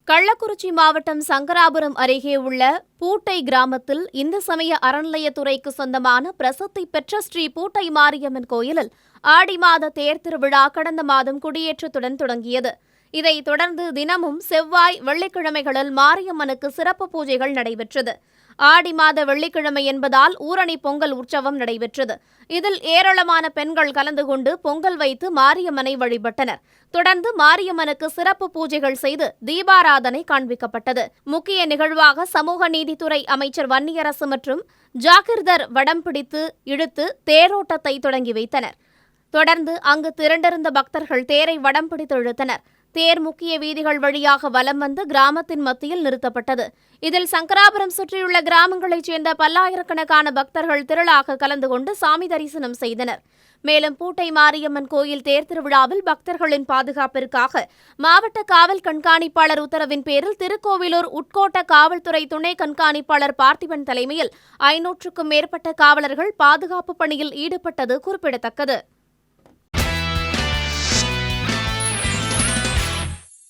கள்ளக்குறிச்சி மாவட்டம் சங்கராபுரம் அருகே உள்ள பூட்டை கிராமத்தில் இந்து சமய அறநிலையத்துறைக்கு சொந்தமான பிரசித்தி பெற்ற ஸ்ரீ பூட்டை மாரியம்மன் கோயிலில் ஆடி மாத தேர் திருவிழா கடந்த மாதம் கொடியேற்றத்துடன் தொடங்கியது. இதைத் தொடர்ந்து தினமும் செவ்வாய், வெள்ளிக்கிழமைகளில் மாரியம்மனுக்கு சிறப்பு பூஜைகள் நடைபெற்றது. ஆடி மாத வெள்ளிக்கிழமை என்பதால் ஊரணி பொங்கல் உற்சவம் நடைபெற்றது. இதில் ஏராளமான பெண்கள் கலந்து கொண்டு பொங்கல் வைத்து மாரியம்மனை வழிபட்டனர். தொடர்ந்து மாரியம்மனுக்கு சிறப்பு பூஜைகள் செய்து தீபாராதனை காண்பிக்கப்பட்டது. முக்கிய நிகழ்வாக சமூக நீதித்துறை அமைச்சர் வன்னியரசு மற்றும் ஜாகிர்தார் வடம் பிடித்து இழுத்து தேரோட்டத்தை தொடங்கி வைத்தனர். தொடர்ந்து அங்கு திரண்டிருந்த பக்தர்கள் தேரை வடம் பிடித்து இழுத்தனர். தேர் முக்கிய வீதிகள் வழியாக வலம் வந்து கிராமத்தின் மத்தியில் நிறுத்தப்பட்டது. இதில் சங்கராபுரம் சுற்றியுள்ள கிராமங்களைச் சேர்ந்த பல்லாயிரக்கணக்கான பக்தர்கள் திரளாக கலந்து கொண்டு சாமி தரிசனம் செய்தனர். மேலும் பூட்டை மாரியம்மன் கோயில் தேர் திருவிழாவில் பக்தர்களின் பாதுகாப்பிற்காக மாவட்ட காவல் கண்காணிப்பாளர் உத்தரவின் பேரில் திருக்கோவிலூர் உட்கோட்ட காவல்துறை துணை கண்காணிப்பாளர் பார்த்திபன் தலைமையில் 500க்கும் மேற்பட்ட காவலர்கள் பாதுகாப்பு பணியில் ஈடுபட்டது குறிப்பிடத்தக்கது.